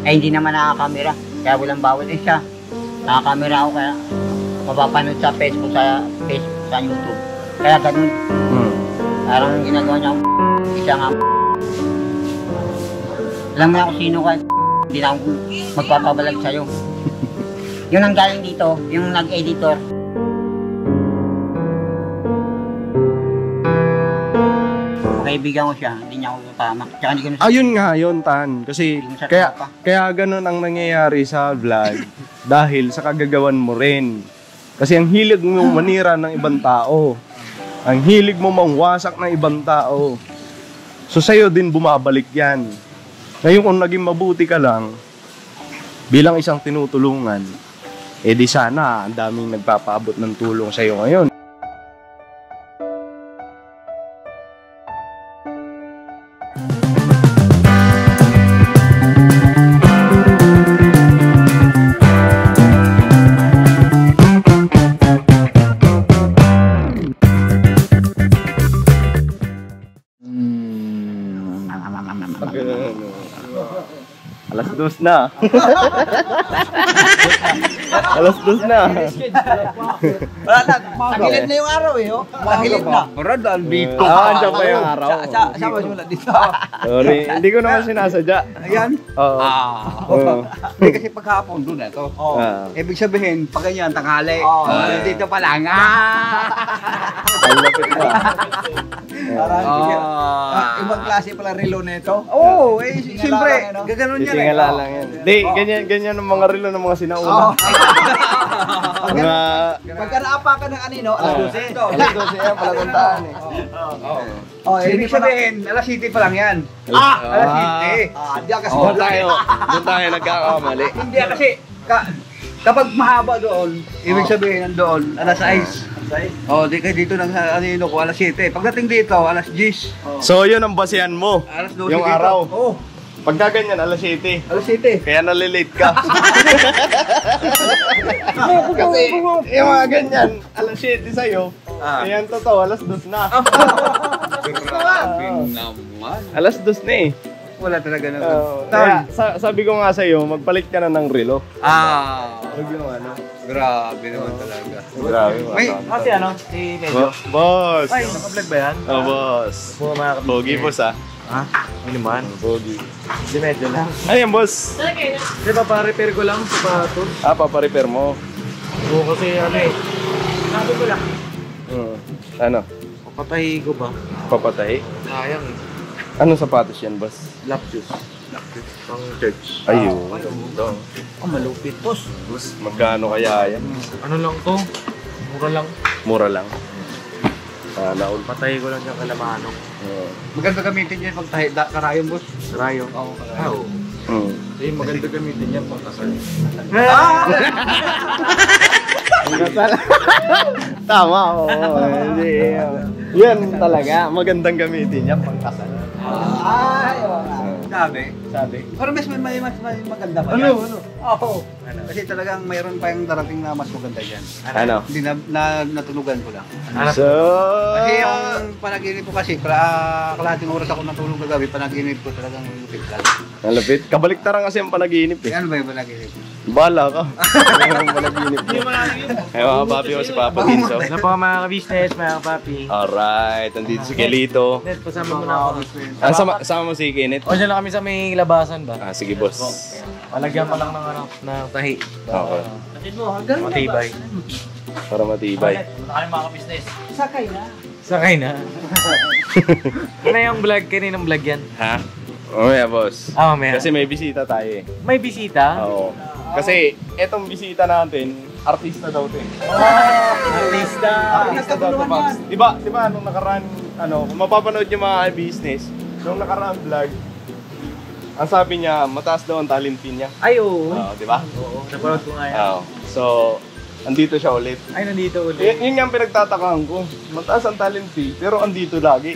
Eh hindi naman nakakamera. Kaya walang bawal din siya. Nakakamera ako kaya mapapanood sa Facebook, sa YouTube. Kaya ganun. Parang ginagawa niya akong isa nga. Alam mo na kung sino ka. Hindi na ako magpapabalag sa'yo. Yun ang galing dito, yung nag-editor. Kaibigan ko siya, hindi niya ako papamak. Ayun nga yun, Tan. Kasi kaya ganun ang nangyayari sa vlog dahil sa kagagawan mo rin. Kasi ang hilig mo manira ng ibang tao. Ang hilig mo mangwasak ng ibang tao. So sa'yo din bumabalik yan. Ngayon kung naging mabuti ka lang, bilang isang tinutulungan, eh di sana ang daming nagpapaabot ng tulong sa'yo ngayon. Alas 2 na. Alas 2 na. Wala na, magilid na yung araw eh, oh. Magilid na. Brad, dito. Andiyan pa yung araw. Siya masimula dito. Sorry, hindi ko naman sinasadya. Ayan. Oo. Hindi kasi paghapon doon ito. Ibig sabihin, pag ganyan, tanghali. Dito pa lang. Ang lapit na. Ibang klase pala relo nito. Oo, eh, siyempre, gaganon yan. Sisingala lang yan. Hindi, ganyan ang mga relo ng mga sinauna. Pagka naapa ka ng anino, alas 12. Alas 12 yan, palaguntaan eh. Ibig sabihin, alas 7 pa lang yan. Alas 7. Hindi kasi Doon tayo nagkakamali. Hindi kasi, kapag mahaba doon, ibig sabihin nandoon, alas 6. Di kayo dito ng anino ko, alas 7. Pagdating dito, alas 10. So yun ang basehan mo, Alas 12 yung dito. araw. Oo. Pagka ganyan, alas 7. Alas 7. Kaya nalilate ka. Kasi yung mga ganyan, alas 7 sa'yo. Kaya ang totoo, alas 2 na. Grabe naman. Alas 2 na eh. Wala talaga na. Kaya sabi ko nga sa'yo, magpalit ka na ng relo. Huwag yung ano. Grabe naman talaga. Grabe. Kasi ano, si Medyo. Boss! Ay, naka-vlog ba yan? Oh, boss. Bogi, boss ah. Ha? Ano naman? Bogi. Si Medyo lang. Ayan, boss. Di ba, pa-repair ko lang sa patos? Paparepair mo. Oo, kasi ano eh. Sabi ko lang. Ano? Papatay ko ba? Papatay? Sayang eh. Anong sapatos yan, boss? Lap shoes. Pang church. Ayun. Ito. Malupit. Boss. Boss, magkano kaya yan? Ano lang to? Mura lang. Mura lang. Naul. Patay ko lang yung kalamanok. Maganda gamitin yan pag karayong, boss. Sarayo. Oo. Eh, maganda gamitin yan pang kasal. Tama, oo. Hindi. Yan talaga. Magandang gamitin yan pang kasal. Sabi. Pero mas may maganda pa yan. Ano? Oo. Kasi talagang mayroon pa yung darating na mas maganda yan. Ano? Hindi natulugan ko lang. So... Kasi yung panaginip ko kasi, kalahating oras ako natulog kagabi, panaginip ko talagang lupit lang. Ang lapit. Kabaliktaran kasi ang panaginip eh. Ano ba yung panaginip? Bahala ka. Ang panaginip mo. Ay mga papi ko si Papa Ginso. Ano po mga ka-business, mga papi? Alright, andito si Kelito. Net, pasama mo na ako. Sama mo si Kenneth. O, dyan lang kami sa may labasan ba? Sige boss. Palagyan pa lang ng ano, ng tahi. Okay. Matibay. Para matibay. Muna kami mga ka-business. Sakay na. Sakay na. Ano yung vlog? Kaninang vlog yan? Ha? Mamaya boss. Mamaya. Kasi may bisita tayo eh. May bisita? Oo. Kasi etong bisita natin, artista daw 'to eh. Artista! Artista daw to, Max. Diba nung nakaraan, kung mapapanood yung mga business, nung nakaraan vlog, ang sabi niya, mataas daw ang talent pin niya. Ay, oo. Diba? Oo, napanood ko nga yan. So, andito siya ulit. Ay, nandito ulit. Yun yung pinagtatakaan ko. Mataas ang talent fee, pero andito lagi.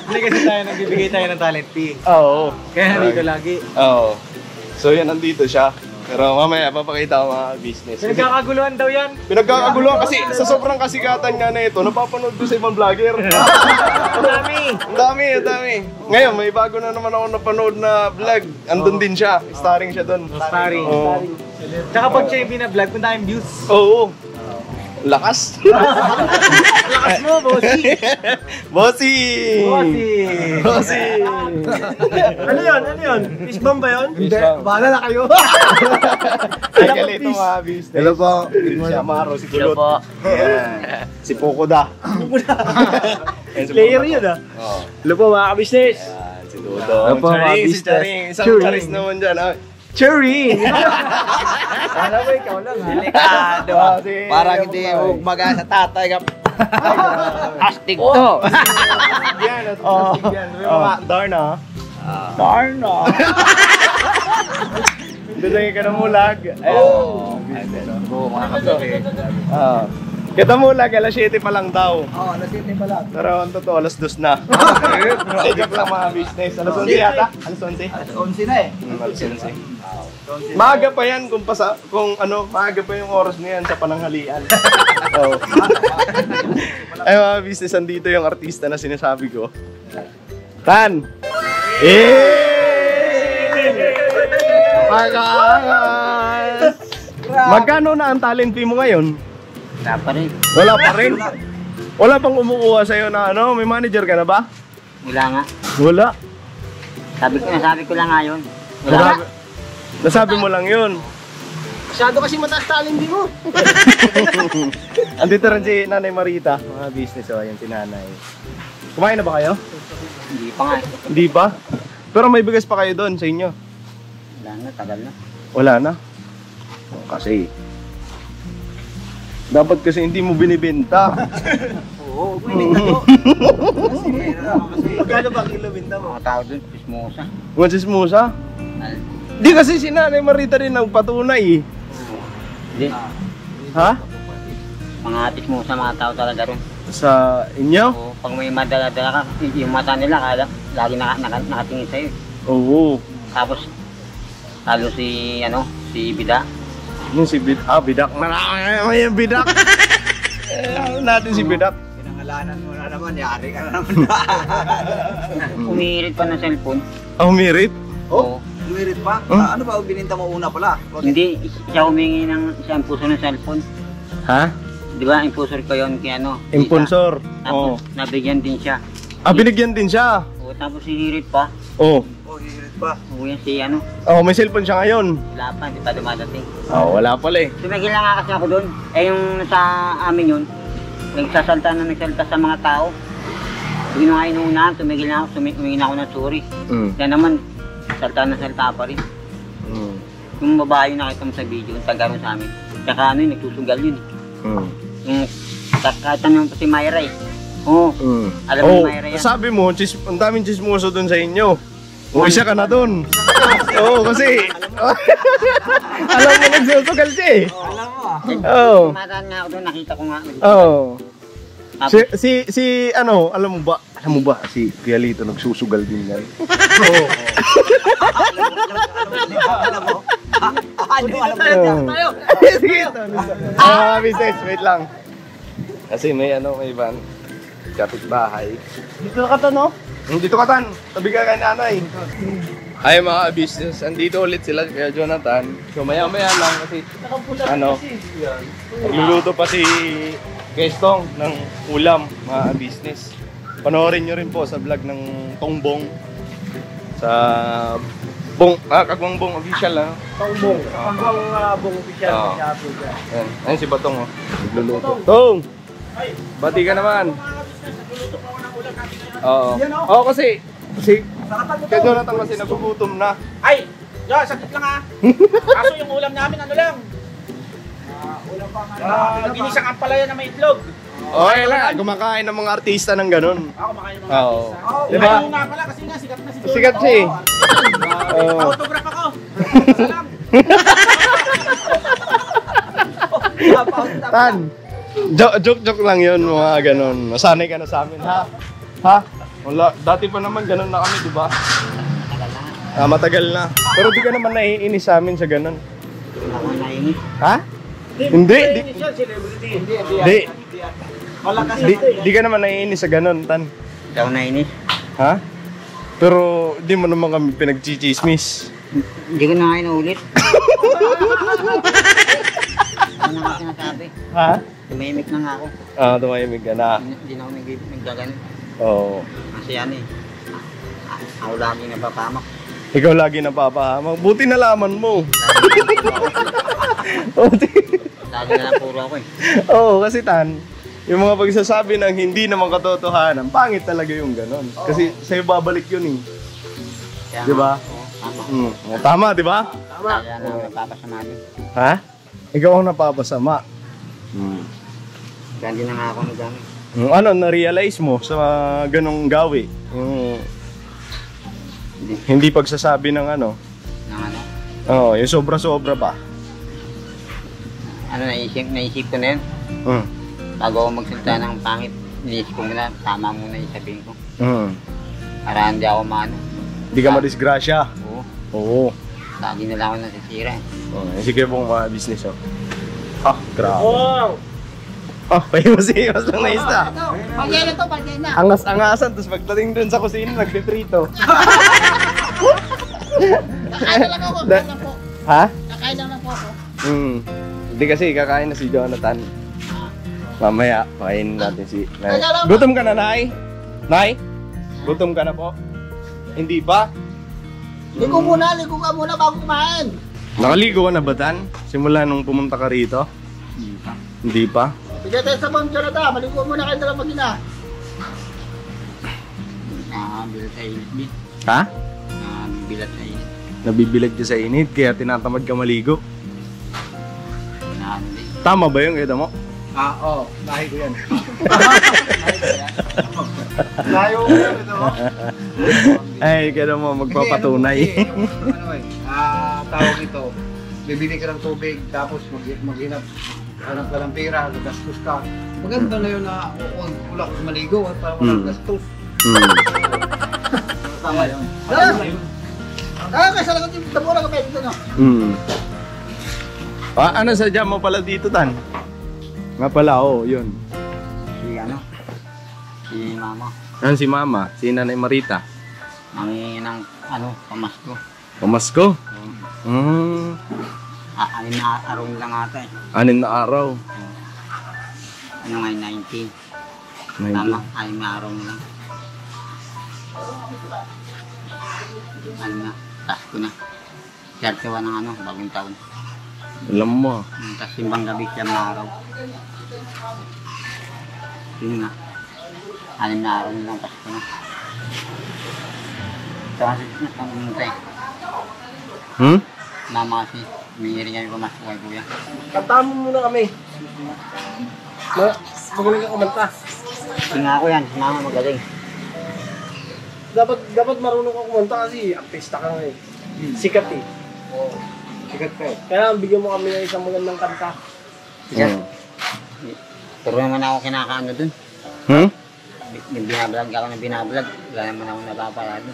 Hindi kasi nagbibigay tayo ng talent fee. Oo. Kaya nandito lagi. Oo. So yan, andito siya. Pero mamaya, papakita ko mga business. Nagkakaguluhan daw yan. Pinagkakaguluhan kasi sa sobrang kasikatan nga na ito, napapanood ko sa ibang vlogger. Ang dami. Ang dami. Ngayon, may bago na naman ako napanood na vlog. Andun din siya. Starring siya doon. Starring. Oo. Tsaka pag siya yung binablog, kung tayong views. Oo. Lakas. Lakas mo, bossy. Bossy! Bossy! Ano yun? Fish bomb ba yun? Hindi. Bahala na kayo. Ay, kalito mga business. Hello po. Si Amaro, si Hello Kulot. po. Yan. Si Pokoda. Player yun ah. Oo. Hello po mga kabisnes. Yan, si Dodo. Hello po, mga Si business. Charing. Isang Charing. charis naman dyan. Ah. Cherry! Alam mo, ikaw lang ha. Delikado. si- Parang hindi mo maga sa tatay ka. Astig to. Yan, at yan. May mga Darna. Darna! Bigay ka ng mulag. Oo. Mga kapatid. Kita mulag, alas 7 pa lang daw. Oo, alas 7 pa lang. Pero ang totoo, alas 2 na. Kasi joke lang mga business. Alas 11 yata? Alas 11? Alas 11 na eh. Alas 11. Maaga pa yan maaga pa yung oras niyan sa pananghalian. Oh. Ay mga business, andito yung artista na sinasabi ko. Tan! Pakas! Magkano na ang talent fee mo ngayon? Wala pa rin. Wala pa rin. Wala pang umukuha sa'yo na may manager ka na ba? Wala nga. Wala. Nasabi ko lang nga yun. Wala nga. Nasabi mo lang yun. Masyado kasi mataas talent din mo. Andito rin si Nanay Marita, mga business. O, yan si Nanay. Kumain na ba kayo? Hindi pa nga. Hindi pa? Pero may bigas pa kayo doon sa inyo? Wala na, tagal na. Wala na? Kasi dapat kasi hindi mo binibenta. Oo, binigyan ko. Magkano ba kilo binta mo? Mga tao dun, pismosa. Mga sismusa? Di kasi si Nanay Marita rin nagpatunay eh. Hindi. Ha? Mga pismosa, mga tao talaga rin. Sa inyo? O, pag may madala-dala ka, yung mata nila, lagi nakatingin sa'yo. Oo. Tapos, halo si Bida. Yung si Bidak. May yung Bidak. Natin si Bidak. Pinangalanan mo na naman, yari ka na naman. Umihirit pa ng cellphone. Umirit? Oo. Lumirit pa? Huh? Ano ba ang bininta mo una pala? Hindi, siya humingi ng siya impuso ng cellphone. Ha? Di ba, impulsor ko yun kay Imponsor. Isa. Oo. Tapos, nabigyan din siya. Binigyan din siya. O, tapos hihirit pa. Oo. Oh, hirit pa. O, yan si May cellphone siya ngayon. wala pa, di pa dumadating. Wala pala eh. Tumigil lang nga kasi ako doon. Yung sa amin yun, nagsasalta sa mga tao. Ginawa inuunahan, tumigil na ako, humingi na ako ng sorry. Yan naman, salta pa rin. Yung babae nakita mo sa video, yung taga rin sa amin. Tsaka nagsusugal yun. Yung kahit ano si Myra eh. Oo, alam mo Myra yan. Sabi mo, ang daming chismoso dun sa inyo. Isa ka na dun. Oo, kasi alam mo nagsusugal siya eh. Alam mo ah. Oo. Tumataan nga ako doon, nakita ko nga. Oo. Tapos, Alam mo ba, si Kuya Lito nagsusugal din yan. Oo. Alam mo? Alam mo? Sige, business, wait lang. Kasi may van. Kapitbahay. Dito ka to, no? Dito ka tan, tabi ka kay nanay. Ay mga business, andito ulit sila kay Jonathan. So maya lang kasi magluluto pa si Kestong ng ulam, mga business. Panoorin nyo rin po sa vlog ng Tongbong sa Kagwang Bong official Pangbong. Pangbong bong official. Oo. i-upload yan. Ayun si Batong nagluluto. Tong! Bati ka naman. Oo, kasi kay Jonathan kasi nagugutom na. Ay! Yo, sakit lang ha. Kaso yung ulam namin, ano lang? Ulam pa ginisang ampalaya na may itlog. Okay lang, kumakain ng mga artista ng ganun. Ako makain ng Oo. artista. Diba? Ayaw nga pala kasi nga sikat na si Jojo. Sikat siya eh. Oo. Autograph ako. Salam. Tan, joke lang yun, mga ganun. Masanay ka na sa amin, ha? Ha? Wala, dati pa naman ganun na kami, di ba? Matagal na. Pero di ka naman naiinis sa amin sa ganun. Ako nainis. Ha? Hindi, di. Siya, celebrity. Di. Malakas Di ka naman naiinis sa ganun, Tan. Hindi ako nainis. Ha? Pero di mo naman kami pinagchichismis. Hindi ko na nga inuulit. Ano na nga sinasabi? Ha? Tumimik na nga ako. Tumahimik ka na. Hindi na ako nagaganon. Oo. Kasi ano eh. Ako lagi napapamak. Ikaw lagi napapahamak. Buti nalaman mo. Lagi na lang puro ako eh. Oo, kasi Tan, yung mga pagsasabi ng hindi naman katotohanan, pangit talaga yung ganon. Kasi sa'yo babalik yun eh. Kaya Di ba? oo, tama. Tama, di ba? Kaya na nagpapasama din. Ha? Ikaw ang napapasama. Kaya hindi na nga ako nagano. Ano, na-realize mo sa ganong gawi? Yung hindi pagsasabi ng ano? Nang ano. Oo, yung sobra-sobra pa. Ano naisip ko na yun. Bago ako magsalita ng pangit, iniisip ko muna, tama muna yung sabihin ko. Para hindi ako maano. Hindi ka madisgrasya. Oo. Oo. Lagi na lang ako nasisira eh. Sige pong mga business oh. Grabe. Wow! Famous lang na isa. Pagyan na to, pagyan na. Angas-angasan, tapos pagdating dun sa kusina, nagpiprito. Kakain na lang ako, kakain na po. Ha? Kakain na lang po ako. Hindi kasi kakain na si Jonathan. Mamaya, pakainin natin si Nay. Ay, Gutom ka na, Nay? Nay? Gutom ka na po? Hindi ba? Ligo ka muna bago kumain. Nakaligo ka na ba, Tan? Simula nung pumunta ka rito? Hindi pa? Sige tayo sa bang Jonathan, maligo muna kayo dalawa mag-ina. Nakabilat sa init, Bin. Ha? Nakabilat sa init. Nabibilag ka sa init, kaya tinatamad ka maligo. Ano din. Tama ba yung kita mo? Oo. Lahi ko yan. Layo ko yan. Ito mo. Ay, kaya mo magpapatunay. Tawag ito. Bibili ka ng tubig, tapos maghinap. Hanap ka ng pera, gagastos ka. Maganda na yun na ulak maligo at para walang gastos. Tama yun. Kasi lang yung tabura ka pwede no? Ano sadya mo pala dito, Tan? Nga pala, yun. Si ano? Si mama. Yan si Mama, si Nanay Marita. Nangingi ng ano, pamasko. Pamasko? Anim na araw lang ata eh. 6 na araw. Ano nga 19. 19. Tama, 6 na araw na lang. Ano na, Pasko na. Siyartewa ng ano, bagong taon. Alam mo. Tapos simbang gabi siya na araw. Yun nga. 6 na araw na lang, Pasko na. Ito kasi napunta eh. Mama kasi, humingi kami pamasko kay kuya. Kantahan mo muna kami. Magaling ka kumanta. Tingnan ko yan, si mama magaling. Dapat marunong ka kumanta kasi artista ka nga eh. Sikat eh. Sikat ka eh. Kaya bigyan mo kami ng isang magandang kanta. Siya. Puro naman ako kinakaano dun. Binablog ako na binablog. Wala naman ako napapalado.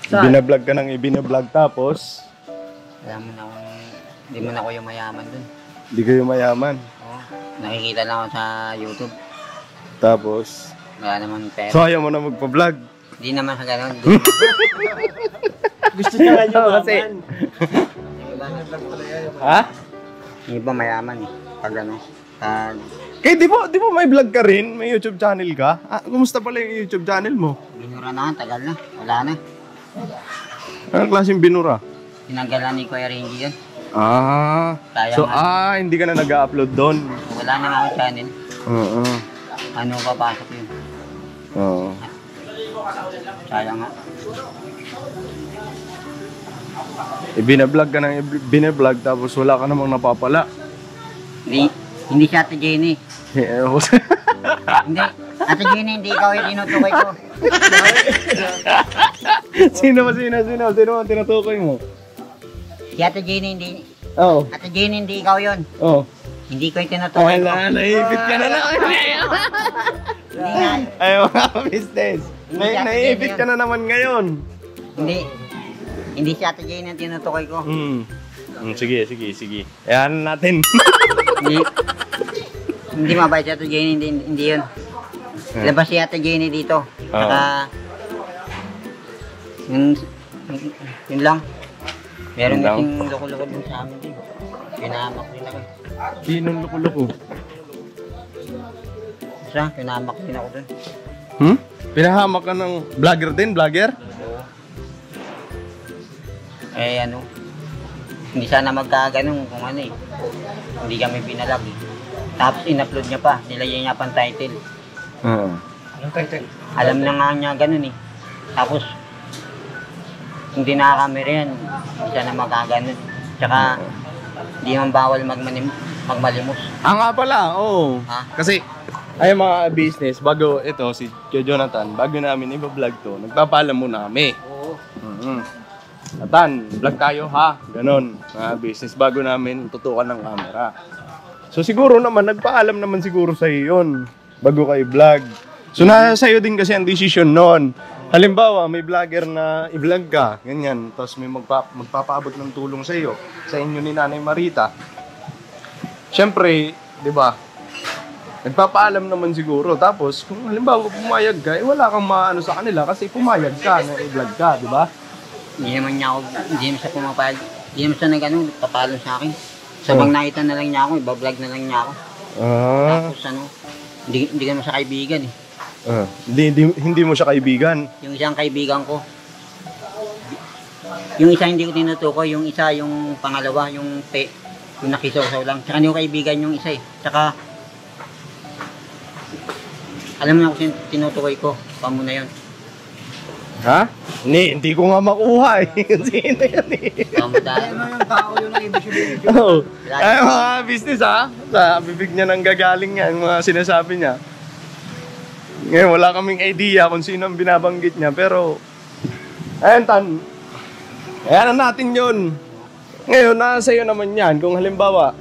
Binablog ka ng ibinablog tapos Wala mo na akong, hindi mo na ako yung mayaman dun. hindi kayo mayaman. Oo. Nakikita lang ako sa YouTube. Tapos, Wala naman pera. so ayaw mo na magpa-vlog. Hindi naman sa ganun. Gusto niya nga yung Kasi, mayaman. ha? Yung iba mayaman eh. Pag ano. Pag Kaya di ba may vlog ka rin? May YouTube channel ka? Kumusta pala yung YouTube channel mo? binura na, tagal na. Wala na. Anong klaseng binura? Tinanggalan ni Kuya Renji yun. Kaya So, nga. hindi ka na nag-upload doon. Wala na nga akong channel. Oo. Ano papasok yun? Oo. Kaya nga. Binablog ka ng binablog tapos wala ka namang napapala. Hindi siya Ate Jenny. Hindi. Ate Jenny, hindi ikaw yung tinutukoy ko. Sino ang tinutukoy mo? Si Ate Jenny, hindi. Oo. Ate Jenny, hindi ikaw yun. Oo. Hindi ko yung tinutukoy ko. Wala, naipit ka na naman. Hindi nga. Ay, mga business. Hindi, Naipit ka na naman ngayon. Hindi. Hindi si Ate Jane ang tinutukoy ko. Sige. Ayan natin. Hindi mabait si Ate Jane, hindi yun. Labas si Ate Jane dito. Saka, yun lang. Meron kasing loko-loko din sa amin din. Pinahamak din ako. Sinong loko-loko? Pinahamak din ako dun. Pinahamak ka ng vlogger din? Vlogger? Oo. Hindi sana magkaganon kung ano eh. Hindi kami pinalag eh. Tapos in-upload niya pa, nilagay niya pang title. Anong title? Alam na nga niya ganun eh. Tapos, hindi nakakamera yan, hindi sana magkaganon. Tsaka, hindi man bawal magmalimos. Nga pala, oo. Ha? Kasi, ay mga business, bago ito, si Kuya Jonathan, bago namin i-vlog to, nagpapaalam muna kami. Oo. Nathan, vlog tayo ha, ganon. Mga business, bago namin tutukan ng camera. So siguro naman, nagpaalam naman siguro sa'yo yun, bago kayo vlog. So sa'yo din kasi ang decision nun. Halimbawa, may vlogger na i-vlog ka, ganyan, tapos may magpapaabot ng tulong sa'yo, sa inyo ni Nanay Marita. Siyempre, di ba, nagpapaalam naman siguro. Tapos, kung halimbawa pumayag ka, wala kang maano sa kanila kasi pumayag ka na i-vlog ka, di ba? Hindi naman siya pumapayag. Hindi naman siya nagpapaalam sa akin. Sabang nakita na lang niya ako, iba-vlog na lang niya ako. Tapos hindi ka naman siya kaibigan eh. Hindi mo siya kaibigan? Yung isang kaibigan ko. Yung isa hindi ko tinutukoy, yung isa, yung pangalawa, yung nakisaw-saw lang. Tsaka hindi ko kaibigan yung isa eh. Tsaka, alam mo na kung tinutukoy ko, paano na yun. Ha? Hindi ko nga makuha eh. Sino yan eh? Pamadaan. Ano yung tao yun ang ibig sabihin? Oo. Ay, mga business ha? Sa bibig niya nang gagaling yan, mga sinasabi niya. Ngayon, wala kaming idea kung sino ang binabanggit niya, pero ayan na natin yun. Ngayon, nasa iyo naman yan. Kung halimbawa,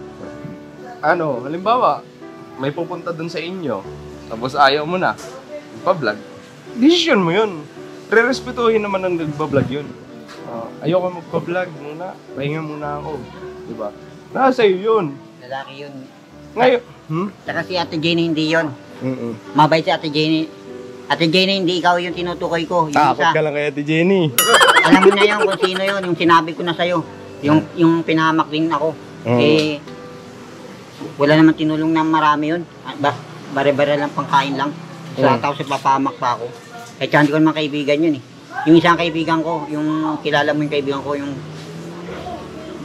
may pupunta dun sa inyo, tapos ayaw mo na, ipa-vlog, decision mo yun. Re-respetuhin naman ang nagbablog yun. Ayoko magpa-vlog muna, pahinga muna ako. Diba? Nasa iyo yun. Lalaki yun. Ngayon, Tsaka si Ate Jane hindi yun. Mabait si Ate Jane. Ate Jane, hindi ikaw yung tinutukoy ko. Yung takot isa. ka lang kay Ate Jenny. Alam mo na yun kung sino yun. Yung sinabi ko na sa'yo. Yung pinahamak din ako. Wala naman tinulong na marami yun. Bare-bare lang pangkain lang. Tapos ipapahamak pa ako. Kahit hindi ko naman kaibigan yun eh. Yung isang kaibigan ko, yung kilala mo yung kaibigan ko,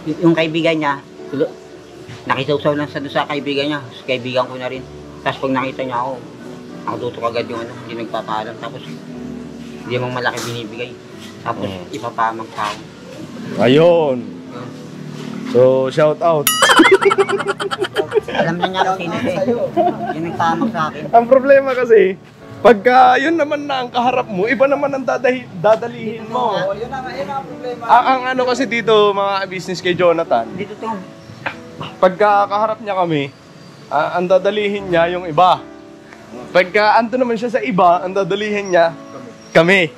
yung kaibigan niya, nakisawsaw lang sa kaibigan niya. Kaibigan ko na rin. Tapos pag nakita niya ako tutok agad yung hindi nagpapaalam. Tapos hindi mong malaki binibigay. Tapos ipapahamak pa ako. Ayun. So, shout out. Alam na niya kung sino siya eh. Yung nagpahamak sa akin. Ang problema kasi, pagka yun naman na ang kaharap mo, iba naman ang dadalihin mo. Yun ang problema. Ang ano kasi dito, mga business kay Jonathan, Dito to. pagka kaharap niya kami, ang dadalihin niya yung iba. Pagka anto naman siya sa iba, ang dadalihin niya, kami.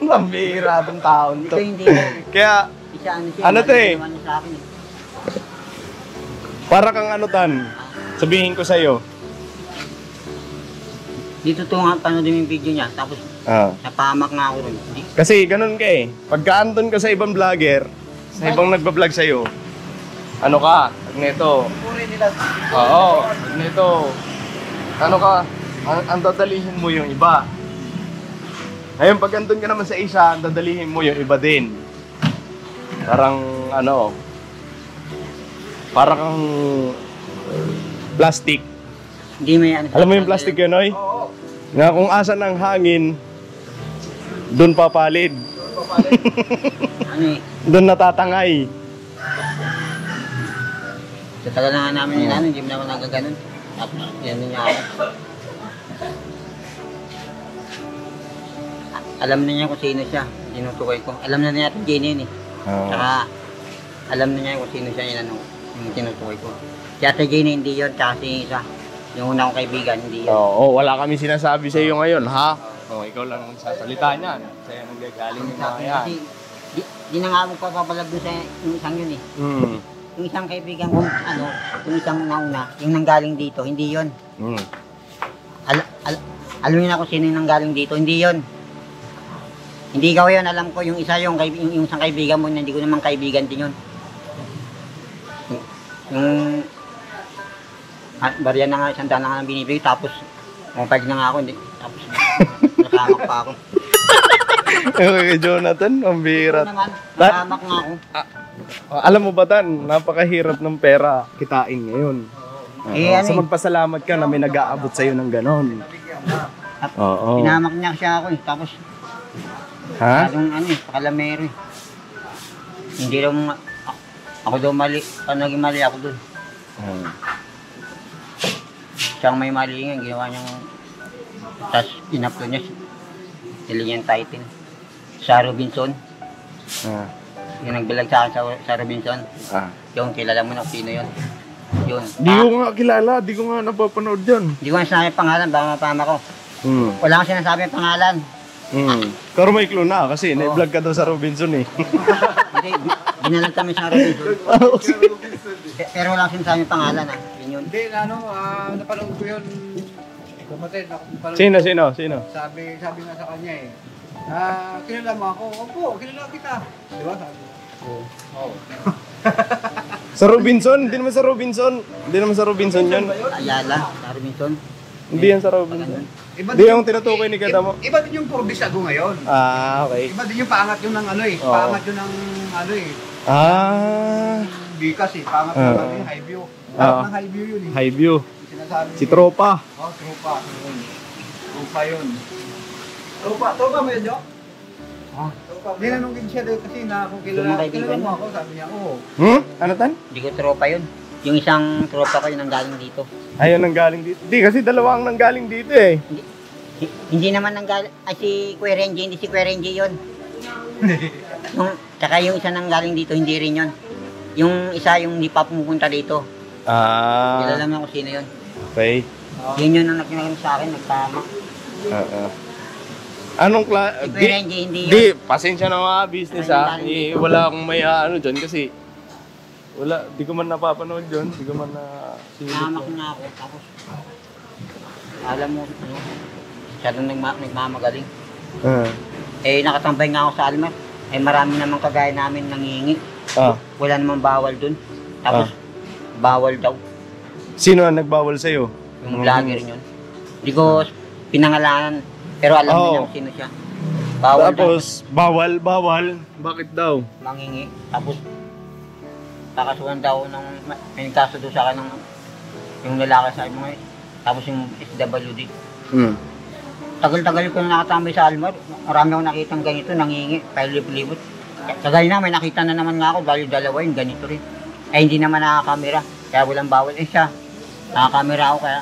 Ang bihira ng taon to. Dito hindi mo. Kaya, Isa siya. Ano to eh? Niya sa akin eh. para kang ano Tan, sabihin ko sa'yo. Dito to nga panoodin yung video niya. Tapos napahamak nga ako rin. Kasi ganun ka eh. Pagka andun ka sa ibang vlogger, sa ibang nagbablog sa'yo, ano ka, nito. Oo, nito. Ano ka, ang dadalihin mo yung iba. Ngayon, pag andun ka naman sa isa, ang dadalihin mo yung iba din. Parang, parang plastic. Hindi may ano. Alam mo yung plastic yun, Oy? Oo. Nga kung asan ang hangin, doon papalid. Ano eh. Doon natatangay. Sa tagal na nga namin nila, hindi mo na ako nagaganon. Tapos yan niya ako. Alam na niya kung sino siya. Tinutukoy ko. Alam na niya ito Jenny yun eh. Tsaka alam na niya kung sino siya yung tinutukoy ko. Si Ate Jenny hindi yun, tsaka si isa. Yung una kong kaibigan, hindi yun. Oo, wala kami sinasabi sa iyo ngayon, ha? Ikaw lang magsasalita niyan. Sa'yo nanggagaling yung mga yan. Kasi, di na nga ako papapalag doon sa yung isang yun eh. Mm. Yung isang kaibigan ko, yung isang nauna, yung nanggaling dito, hindi yun. Mm. Alam niyo na kung sino yung nanggaling dito, hindi yun. Hindi ikaw yun, alam ko, yung isa yung isang kaibigan mo, hindi ko naman kaibigan din yun. Yung barya na nga, isang daan na nga binibigay, tapos mapag na nga ako, hindi. Tapos nakamak pa ako. Okay, Jonathan, ang birat. Naman, nakamak nga ako. Alam mo ba, Tan, napakahirap ng pera kitain ngayon. So magpasalamat ka na may nag-aabot sa'yo ng ganon. Oo. Pinamak niya siya ako eh, tapos Ha? pakalamero eh. Hindi raw ako daw mali, naging mali ako doon. Siyang may mali nga, ginawa niyang, tapos in-upload niya, nilagyan yung title. Sa Robinson, yung nagbilag sa akin sa Robinson, yung kilala mo na kung sino yun. Yun. Di ko nga kilala, di ko nga napapanood dyan. Di ko nga sinasabi pangalan, baka mapama ko. Wala kang sinasabi ang pangalan. Pero may clue na kasi na-vlog ka daw sa Robinson eh. Hindi, binalag kami sa Robinson. Pero wala kang sinasabi ang pangalan ah. Yun yun. Hindi, napanood ko yun. Kumatin, Sino? Sabi nga sa kanya eh. Kilala mo ako? Opo, kilala kita. Di ba? Sabi. Oo. Sa Robinson? Hindi naman sa Robinson. Hindi naman sa Robinson yun. Ayala, sa Robinson. Hindi yan sa Robinson. Hindi yung tinutukoy ni Kadamo. Iba din yung Forbes ako ngayon. Okay. Iba din yung paangat yun ng ano eh. Paangat yun ng ano eh. Bikas eh. Paangat yun ng yung high view. Paangat ng high view yun eh. High view. Sinasabi Si Tropa. Tropa. Tropa yun. Tropa mo yun, Jo? Ninanungin siya doon kasi kung kilala mo ako, sabi niya, oo. Ano, Tan? Hindi ko tropa yun. Yung isang tropa ko yung nanggaling dito. Ayun, nanggaling dito. Di, kasi dalawang nanggaling dito eh. Hindi naman nanggaling, si Kuya Renji, hindi si Kuya Renji yun. Tsaka yung isa nanggaling dito, hindi rin yun. Yung isa, yung hindi pa pumupunta dito. Kilala mo kung sino yun. Okay. Yun yun ang nagkinagin sa akin, nagtama. Anong Si Kuya Renji, hindi yun. Di, pasensya na mga business wala akong may ano dyan kasi wala, di ko man napapanood yun. Di ko man na... Namak na ako, tapos alam mo, siya doon nagmamagaling. Nakatambay nga ako sa Almar. Marami naman kagaya namin nangingi. Wala namang bawal doon. Tapos, bawal daw. Sino ang nagbawal sa'yo? Yung vlogger yun. Hindi ko pinangalanan, pero alam mo na kung sino siya. Bawal tapos, daw. Bawal. Bakit daw? Mangingi. Tapos, kakasuhan daw ng, may kaso doon sa akin ng yung lalaki sa mga tapos yung SWD. Tagal-tagal ko na nakatambay sa Almar. Marami akong nakitang ganito, nangingi, pailip-libot. Tagal na, may nakita na naman nga ako, dahil dalawa yun, ganito rin. Hindi naman nakakamera, kaya walang bawal. Siya, nakakamera ako, kaya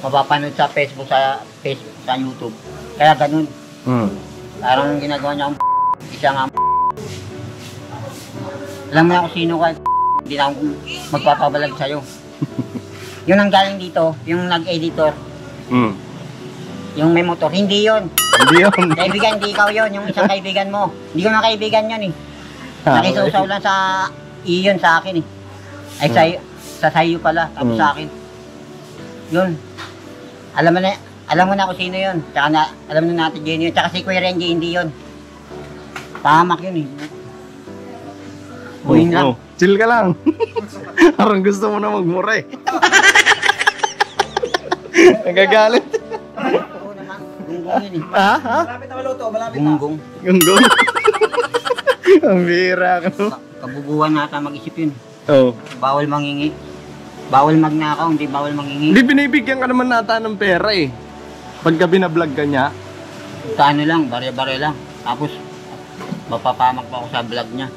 mapapanood sa Facebook, sa YouTube. Kaya ganun. Parang ginagawa niya akong siya nga. Alam mo na kung sino ka, hindi na ako magpapabalag sa'yo. Yung nanggaling dito, yung nag-editor, yung may motor, hindi yun. Hindi yun. Kaibigan, hindi ikaw yun, yung isang kaibigan mo. Hindi ko na kaibigan yun eh. Nakisausaw lang sa iyon sa akin eh. Ay sa sayo pala, tapos sa akin. Yun. Alam mo na kung sino yun. Tsaka alam na natin yun. Tsaka si Kuya Renji, hindi yun. Pahamak yun eh. Buhin lang. Chill ka lang. Parang gusto mo na magmura eh. Nagagalit. Oo naman. Gunggong yun eh. Malapit na maluto, malapit na. Gunggong. Gunggong. Ang bira ka. Kabubuhan nata mag-isip yun. Bawal mangingi. Bawal magnakaw, hindi bawal mangingi. Hindi, binibigyan ka naman nata ng pera eh. Pagka binablog ka niya. Kano lang, bare-bare lang. Tapos, mapapamak pa ako sa vlog niya.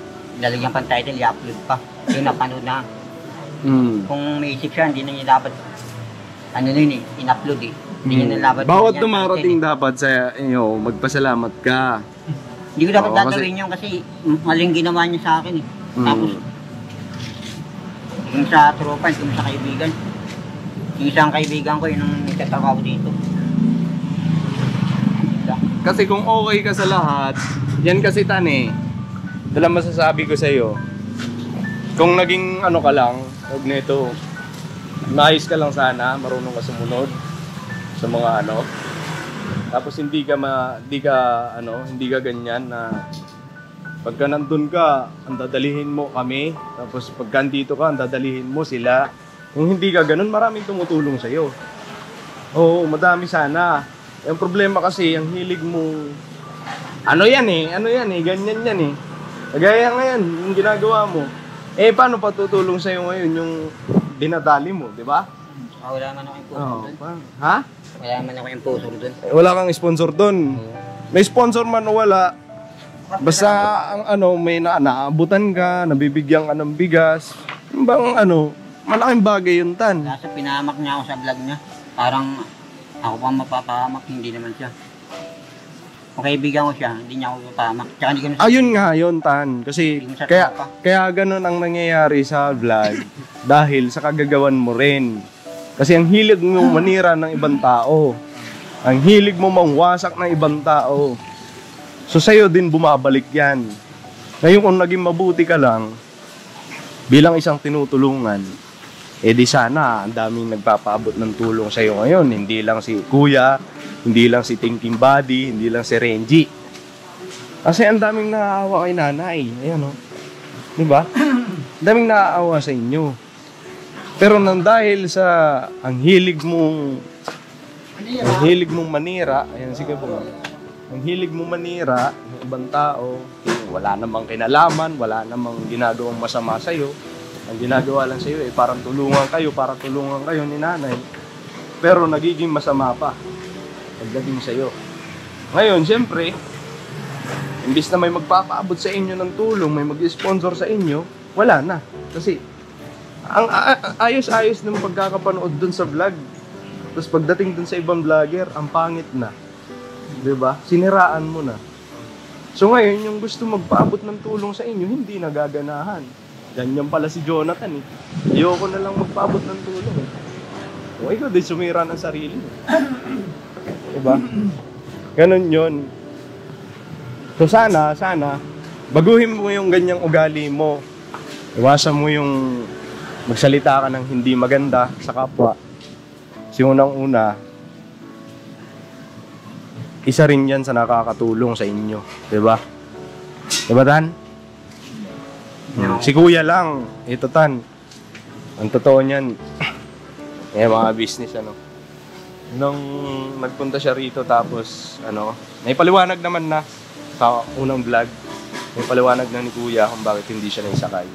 Lalagyan pang title, i-upload pa. Yung napanood na. Kung may isip siya, hindi na niya dapat, in-upload eh. Hindi niya na dapat. Bawat dumarating dapat sa inyo, magpasalamat ka. Hindi ko dapat gagawin yun kasi maling ginawa niya sa akin eh. Tapos, yung sa tropa, yung sa kaibigan. Yung isang kaibigan ko, yun ang nagtatrabaho dito. Kasi kung okay ka sa lahat, yan kasi Tan eh. Dala masasabi ko sa'yo, kung naging ano ka lang, huwag nito, maayos ka lang sana, marunong ka sumunod sa mga ano. Tapos hindi ka ganyan na pagka nandun ka, ang dadalihin mo kami. Tapos pagka andito ka, ang dadalihin mo sila. Kung hindi ka ganun, maraming tumutulong sa'yo. Oo, madami sana. Yung problema kasi, ang hilig mo, ano yan eh, ganyan yan eh. Kagaya ngayon, yung ginagawa mo. Paano patutulong sa'yo ngayon yung dinadali mo, di ba? Wala man ako yung sponsor doon. Ha? Wala man ako yung sponsor doon. Wala kang sponsor doon. May sponsor man o wala. Basta ang may naabutan ka, nabibigyan ka ng bigas. Yung bang malaking bagay yun, Tan. Kaso pinahamak niya ako sa vlog niya. Parang ako pang mapapahamak, hindi naman siya. Kung kaibigan ko siya, hindi niya ako mapahamak. Tsaka hindi ko Ayun nga yun, Tan. Kasi kaya ganun ang nangyayari sa vlog dahil sa kagagawan mo rin. Kasi ang hilig mo manira ng ibang tao. Ang hilig mo mangwasak ng ibang tao. So sa'yo din bumabalik yan. Ngayon kung naging mabuti ka lang, bilang isang tinutulungan, di sana ang daming nagpapaabot ng tulong sa'yo ngayon. Hindi lang si Kuya, hindi lang si Thinking Buddy, hindi lang si Renji. Kasi ang daming naaawa kay nanay. Ayan o. Diba? Ang daming naaawa sa inyo. Pero nang dahil sa ang hilig mong manira, ayan sige po. Ang hilig mong manira ng ibang tao, wala namang kinalaman, wala namang ginagawang masama sa iyo. Ang ginagawa lang sa iyo parang tulungan kayo ni nanay. Pero nagiging masama pa pagdating sa iyo. Ngayon, siyempre, imbis na may magpapaabot sa inyo ng tulong, may mag-sponsor sa inyo, wala na. Kasi ang ayos-ayos ng pagkakapanood dun sa vlog. Tapos pagdating dun sa ibang vlogger, ang pangit na. 'Di ba? Siniraan mo na. So ngayon, yung gusto magpaabot ng tulong sa inyo, hindi nagaganahan. Ganyan pala si Jonathan eh. Ayoko na lang magpaabot ng tulong eh. O ikaw din sumira ng sarili mo. 'Di ba? Ganun 'yon. So sana baguhin mo yung ganyang ugali mo. Iwasan mo yung magsalita ka ng hindi maganda sa kapwa. Kasi unang-una, isa rin yan sa nakakatulong sa inyo. Diba? Diba, Tan? Si Kuya lang. Ito, Tan. Ang totoo niyan, mga business, Nung nagpunta siya rito, tapos, naipaliwanag naman na sa unang vlog. Naipaliwanag na ni Kuya kung bakit hindi siya naisakay.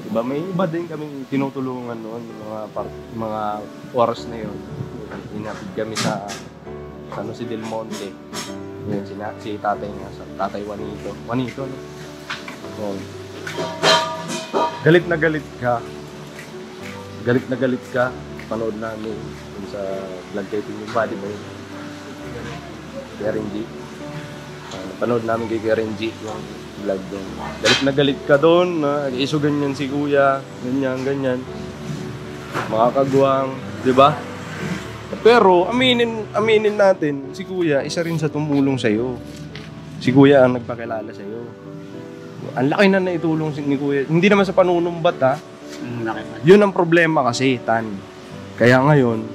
Diba? May iba din kaming tinutulungan noon, mga oras na yun. Inapid kami sa si Del Monte. Yun, si tatay nga, tatay Juanito. Juanito, no? Oh. Galit na galit ka. Panood namin sa vlog kay Thinking Buddy mo yun. Kaya Renji. Panood namin kay Renji yung vlog doon. Galit na galit ka doon, iso ganyan si Kuya, ganyan. Mga kagwang, di ba? Pero aminin natin, si Kuya, isa rin sa tumulong sa'yo. Si Kuya ang nagpakilala sa'yo. Ang laki na naitulong ni Kuya. Hindi naman sa panunumbat, ha? Yun ang problema kasi, Tan. Kaya ngayon,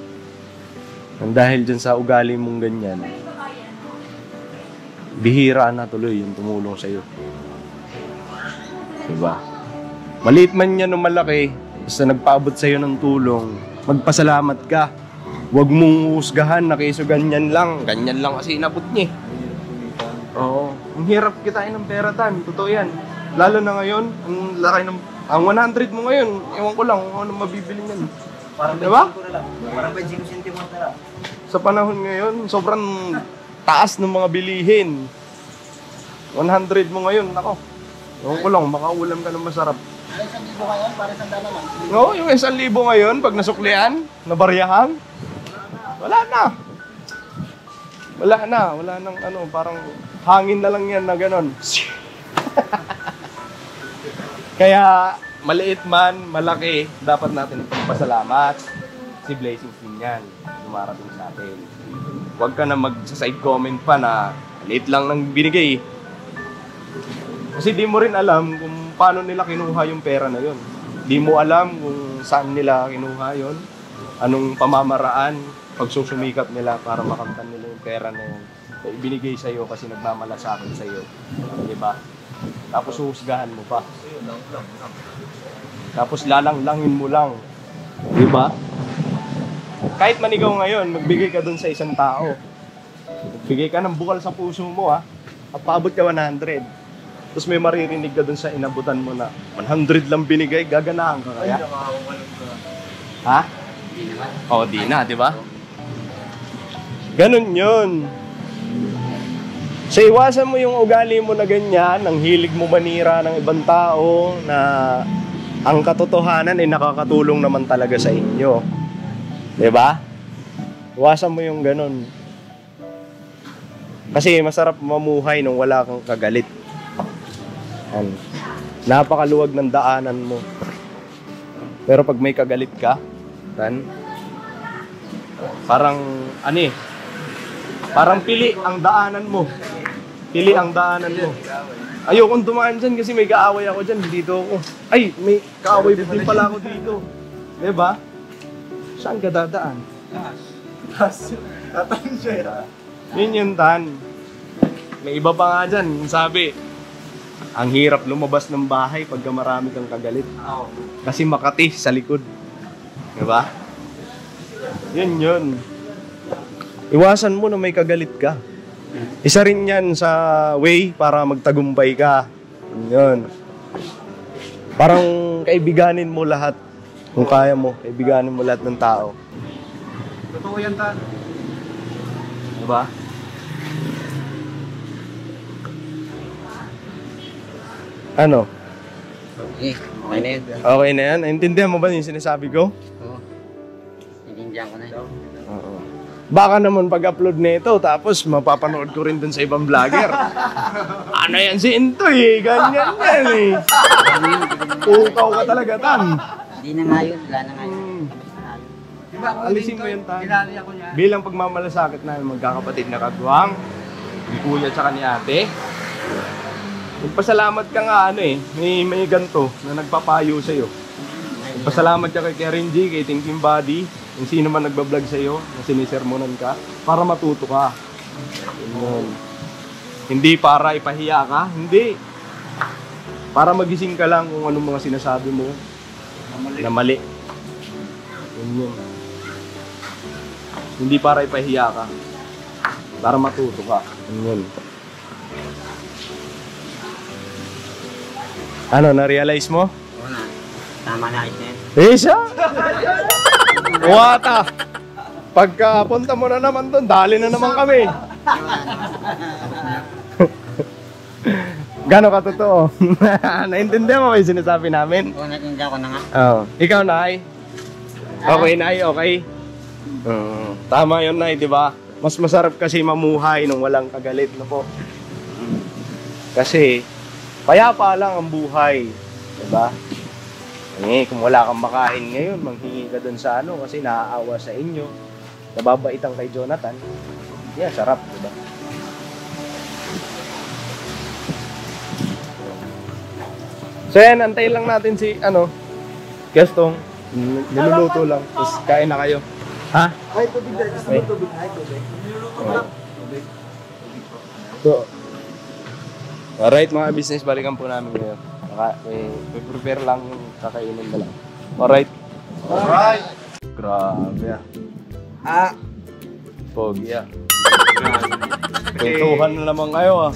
dahil dyan sa ugali mong ganyan, bihira na tuloy yung tumulong sa'yo. Diba? Maliit man yan o malaki, basta nagpaabot sa'yo ng tulong, magpasalamat ka. Huwag mong husgahan na kaysa ganyan lang kasi inabot niya. Oo. Ang hirap kitain ng pera, Tan. Totoo yan. Lalo na ngayon, ang 100 mo ngayon, ewan ko lang kung ano mabibili niyan. Parang diba? 25 na lang. Parang 25 centimos na lang. Sa panahon ngayon, sobrang taas ng mga bilihin. 100 mo ngayon, nako. Ewan ko lang, makaulam ka ng masarap. Ay, 1,000 ngayon, parang 100 na lang. Oo, yung 1,000 ngayon, pag nasuklian, nabaryahan, wala nang parang hangin na lang yan na gano'n. Kaya, maliit man, malaki, dapat natin ipagpasalamat. Si blessings din yan, dumarating sa atin. Huwag ka na mag-side comment pa na maliit lang nang binigay. Kasi di mo rin alam kung paano nila kinuha yung pera na yun. Di mo alam kung saan nila kinuha yun, anong pamamaraan, pagsusumikat nila para makamtan nila yung pera na yun. Na ibinigay sa'yo kasi nagmamalasakit sa'yo. Di ba? Tapos huhusgahan mo pa. Tapos lalanglangin mo lang. Di ba? Kahit manigaw ngayon, magbigay ka dun sa isang tao. Magbigay ka ng bukal sa puso mo, ha? At paabot ka 100. Tapos may maririnig ka dun sa inabutan mo na 100 lang binigay, gaganahan ka kaya? Ha? Hindi naman. Oo, di na, di ba? Ganun yun. So iwasan mo yung ugali mo na ganyan, ang hilig mo manira ng ibang tao na ang katotohanan ay nakakatulong naman talaga sa inyo. Diba? Iwasan mo yung ganun. Kasi masarap mamuhay nung wala kang kagalit. Napakaluwag ng daanan mo. Pero pag may kagalit ka, parang parang pili ang daanan mo. Pili ang daanan mo. Ayokong dumaan dyan kasi may kaaway ako dyan. Dito ako. Ay, may kaaway din pala ako dito. Diba? Saan ka dadaan? Taas. Tataan siya. Yun yung tan. May iba pa nga dyan. Yung sabi, ang hirap lumabas ng bahay pagka marami kang kagalit. Kasi Makati sa likod. Diba? Yun. Iwasan mo na may kagalit ka. Isa rin yan sa way para magtagumpay ka. Yun. Parang kaibiganin mo lahat. Kung kaya mo, kaibiganin mo lahat ng tao. Totoo yan, Tan. Diba? Ano? Okay na yun. Okay na yan? Naintindihan mo ba yung sinasabi ko? Oo. Naintindihan ko na yun. Oo. Baka naman pag-upload nito, tapos mapapanood ko rin dun sa ibang vlogger. Ano yan si Intoy? Ganyan yan eh. Pukaw ka talaga, Tan. Hindi na nga yun. Wala na nga yun. Alisin mo yan, Tan. Kinali ako niya. Bilang pagmamalasakit na magkakapatid na katuwang, ni kuya tsaka ni ate, magpasalamat ka nga may ganto na nagpapayo sa'yo. Magpasalamat ka kay Karen G, kay Thinking Body, yung sino man nagbablog sa'yo, na sinisermonan ka, para matuto ka. Yun. Hindi para ipahiya ka, hindi. Para magising ka lang kung anong mga sinasabi mo na mali. Yun. Hindi para ipahiya ka, para matuto ka. Yun. Ano, na-realize mo? Oo na. Tama na ayos na yun. Isa? Wata! Pagka punta mo na naman doon, dali na naman kami. Gano'n ka totoo? Naintindihan mo ba yung sinasabi namin? Oo, naintindihan ko na nga. Oo. Ikaw, Nay? Okay, Nay, okay? Tama yun, Nay, di ba? Mas masarap kasi mamuhay nung walang kagalit na po. Kasi, payapa lang ang buhay. Di ba? Kung wala kang makain ngayon, manghingi ka dun sa kasi naaawa sa inyo. Nababaitan kay Jonathan. Yeah, sarap, di ba? So yan, antayin lang natin si, Gastong. Niluluto lang. Tapos kain na kayo. Ha? Ay, tubig na. Gusto mo tubig? Ay, tubig. So, alright mga business, balikan po namin ngayon. May prepare lang yung kakainin na lang. Alright? Alright. Grabe Ah, Pogi Kwentuhan na naman kayo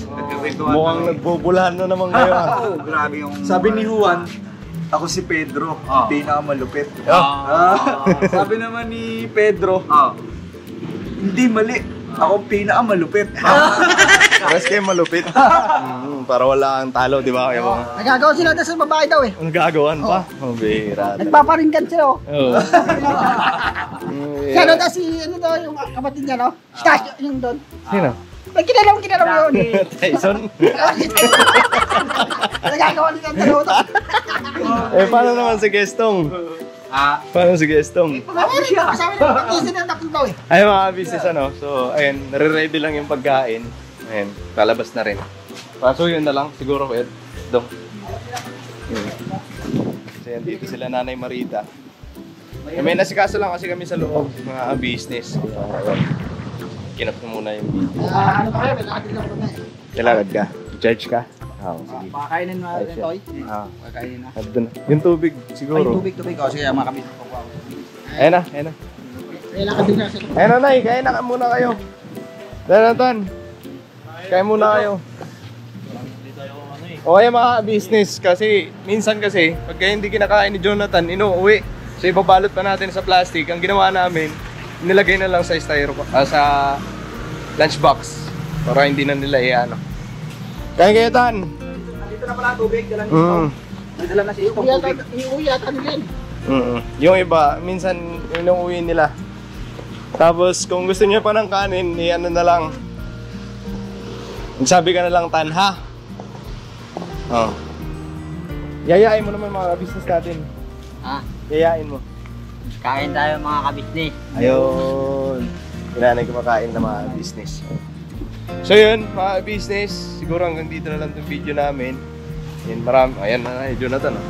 Mukhang nagbubulahan na naman kayo oh, grabe yung... Sabi ni Juan, ako si Pedro, pinakamalupit. Sabi naman ni Pedro, Hindi mali, ako pinakamalupit. Rest kayo malupit. Para wala ang talo, di ba? Nagagawa sila na sa babae daw eh. Ang gagawan pa? Oh, bihira. Nagpaparinggan sila oh. Oo. Kaya daw si, daw yung kapatid niya no? Stasyo, yung doon. Sino? Kinalam mo yun. Tyson? Nagagawa nila ang dalawa to. Paano naman si Gestong? Paano si Gestong? Kasama niya, pag-isin ang takot daw eh. Ay mga business so ayun, nare-ready lang yung pagkain. Ayun, lalabas na rin. So yun na lang, siguro Ed. Dong. So yan, dito sila Nanay Marita. May nasikaso lang kasi kami sa loob, mga business. Kinap ko muna yung video. Ano pa kayo? May lakad din ako na eh. Kailangan ka? Judge ka? Oo, sige. Pakakainin mo natin, Toy. Ah, Pakakainin na. andun. Yung tubig Ay, siguro. tubig. O, sige, mga kapit. Ayan na, ayan na. May lakad din kasi. Ayan na, Nay, kain na muna kayo. Tan. Kain muna kayo. O ayan mga business kasi minsan kasi pagka hindi kinakain ni Jonathan, inuuwi. So ibabalot pa natin sa plastic. Ang ginawa namin, nilagay na lang sa sa lunchbox para hindi na nila iano. Kain kayo, Tan. Dito na pala tubig. Dala nito. Nadala na siya itong tubig. Iuwi yata nila yun. Yung iba, minsan inuuwi nila. Tapos kung gusto niyo pa ng kanin, ano na lang. Magsabi ka na lang, Tan, ha? Oh. Yayain mo naman mga business natin. Ha? Yayain mo. Kain tayo mga kabisnes. Ayun. Kailangan kumakain na mga business. So yun, mga business. Siguro hanggang dito na lang itong video namin. Yan, marami. Ayan na, Jonathan. Oh.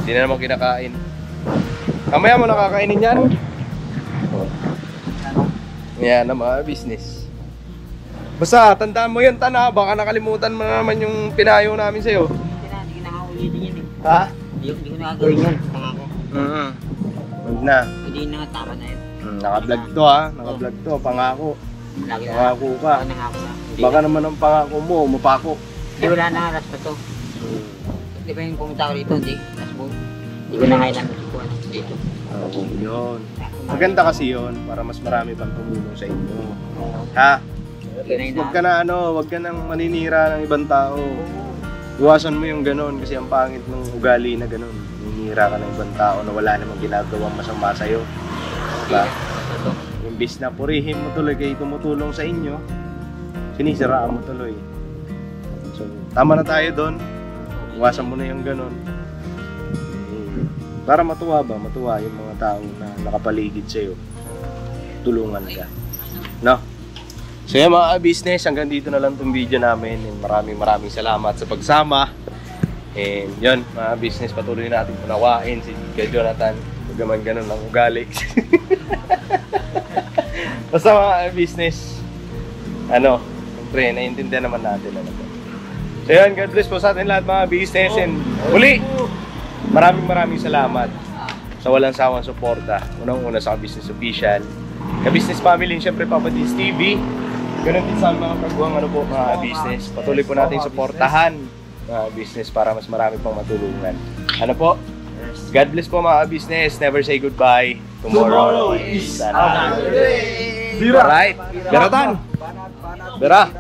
Hindi na naman kinakain. Kamaya mo nakakainin yan. Yan na mga business. Basta, tandaan mo yun, Tan, ha? Baka nakalimutan mo na naman yung pinayo namin sa'yo. Hindi ko na ulitin yun eh. Ha? Hindi ko na gagawin yun. Pangako. Huwag na. Hindi na nga, tama na yun. Naka-vlog to, ha? Naka-vlog to, pangako. Lagi na. Pangako ka. Baka nangako na. Baka naman ang pangako mo, mapako. Hindi, wala na aras pa to. Hindi pa yung pumunta ko dito, hindi. Tapos mo, hindi ko na kailan dito. Yun. Maganda kasi yun, para mas marami pang tumulong sa inyo. Ha? Huwag ka na huwag ka nang maninira ng ibang tao. Iwasan mo yung ganon kasi ang pangit ng ugali na ganon. Maninira ka ng ibang tao na wala namang ginagawang masama sa'yo. Diba? Imbis na purihin mo tuloy kayo tumutulong sa inyo, sinisiraan mo tuloy. So, tama na tayo doon. Iwasan mo na yung ganon. Para matuwa yung mga tao na nakapaligid sa'yo. Tulungan ka. No? So yung mga business, hanggang dito na lang itong video namin. And maraming salamat sa pagsama. And yun, mga business, patuloy natin punawain si Kuya Jonathan. Huwag naman ganun ang ugali. Basta mga business, siyempre, naiintindihan naman natin. So yun, God bless po sa atin lahat mga business. And uli, maraming salamat sa walang sawang suporta. Unang-una sa Business Official, ka-business family, siyempre Papa D's TV. Ganun din sa mga kagawang mga business. Patuloy po natin suportahan mga business para mas marami pang matulungan. God bless po mga business. Never say goodbye. Tomorrow is another day. Alright. Beratan. Bera.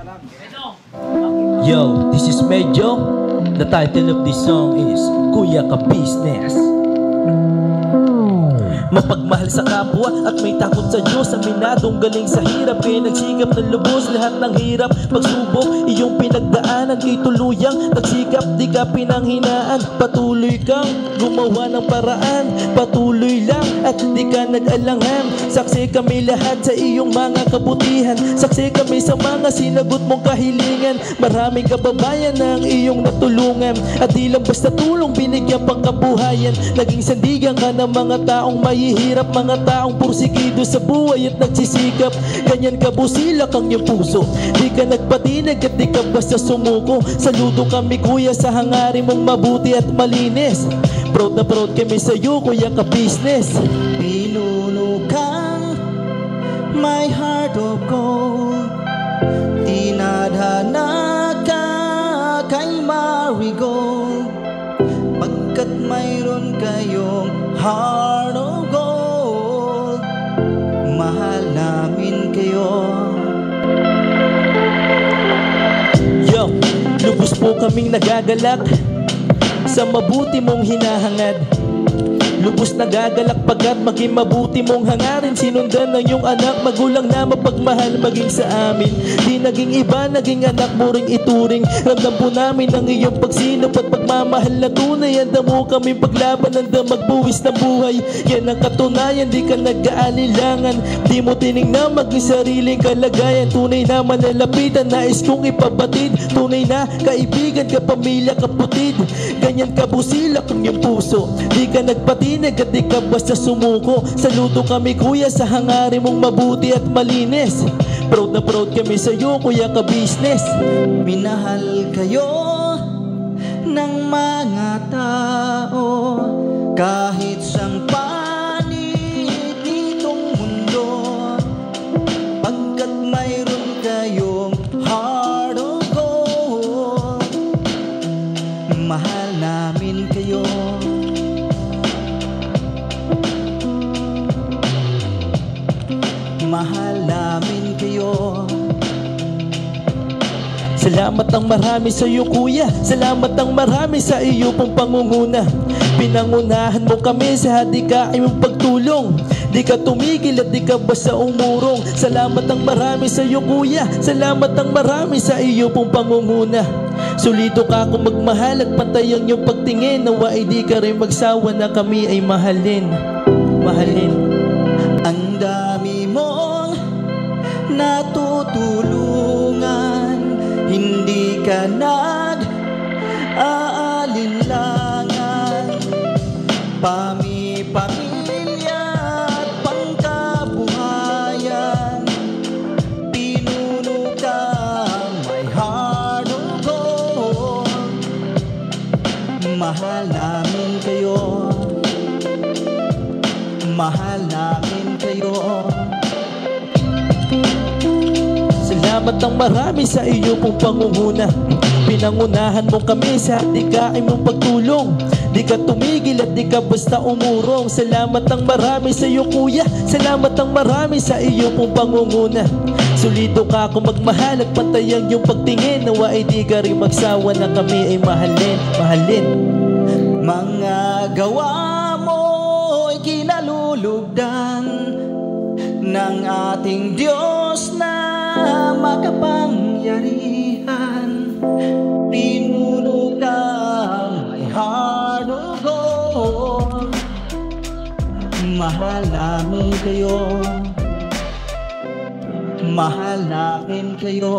Yo, this is Medyo. The title of this song is Kuya Ka Business. Mapagmahal sa kapwa at may takot sa Diyos. Aminadong galing sa hirap, kaya nagsikap ng lubos. Lahat ng hirap, pagsubok, iyong pinagdaanan, ituluyang nagsikap, di ka pinanghinaan. Patuloy kang gumawa ng paraan, patuloy lang at di ka nag-alangan. Saksi kami lahat sa iyong mga kabutihan, saksi kami sa mga sinagot mong kahilingan. Maraming kababayan na ang iyong natulungan, at di lang basta tulong, binigyan pang kabuhayan. Naging sandigan ka ng mga taong mahihirap, mga taong pursigido sa buhay at nagsisikap. Ganyan ka busilak ang iyong puso, di ka nagpatinag at di ka basta sumuko. Saludo kami kuya sa hangarin mong mabuti at malinis. Proud na proud kami sa iyo Kuya Ka Business. Pinunukang my heart of gold, tinadhana ka kay marigold. Pagkat mayroon kayong heart of gold, mahal namin kayo. Yo, lubos po kaming nagagalak sa mabuti mong hinahangad. Lubos na gagalak pagkat maging mabuti mong hangarin. Sinundan ng iyong anak, magulang na mapagmahal maging sa amin. Di naging iba, naging anak mo ring ituring. Ramdam po namin ang iyong pagsinop at pagmamahal na tunay. Handa mo kami paglaban, handa magbuwis ng buhay. Yan ang katunayan, di ka nag-aalilangan. Di mo tinignan maging sariling kalagayan. Tunay na manalapitan, nais kong ipabatid. Tunay na kaibigan, kapamilya, kaputid. Ganyan kabusilak ang iyong puso. Di ka nagpatinag at di ka basta sumuko. Saludo kami kuya sa hangarin mong mabuti at malinis. Proud na proud kami sa'yo kuya ka-business. Minahal kayo ng mga tao kahit sang panig nitong mundo, pagkat mayroon kayong heart of gold. Mahal namin kayo. Mahal namin kayo. Salamat ang marami sa iyo kuya. Salamat ang marami sa iyo pong pangunguna. Pinangunahan mo kami sa hadikain mong pagtulong. Di ka tumigil at di ka basta umurong. Salamat ang marami sa iyo kuya. Salamat ang marami sa iyo pong pangunguna. Solido ka kung magmahal at pantay ang iyong pagtingin. Nawa ay di ka rin magsawa na kami ay mahalin. Mahalin. Ang dami mong natutulungan, hindi ka nag-aalinlangan. Pamilya at pangkabuhayan, pinuno ka may heart of gold. Mahal namin kayo. Mahal namin kayo. Salamat ang marami sa iyo pong pangunguna. Pinangunahan mo kami sa hadikain mong pagtulong. Di ka tumigil at di ka basta umurong. Salamat ang marami sa iyo kuya. Salamat ang marami sa iyo pong pangunguna. Solido ka kung magmahal at pantay ang iyong pagtingin. Nawa ay di ka rin magsawa na kami ay mahalin. Mahalin. Mga gawa mo'y kinalulugdan ng ating Diyos na makapangyarihan. Pinuno ka may heart of gold. Mahal namin kayo. Mahal namin kayo.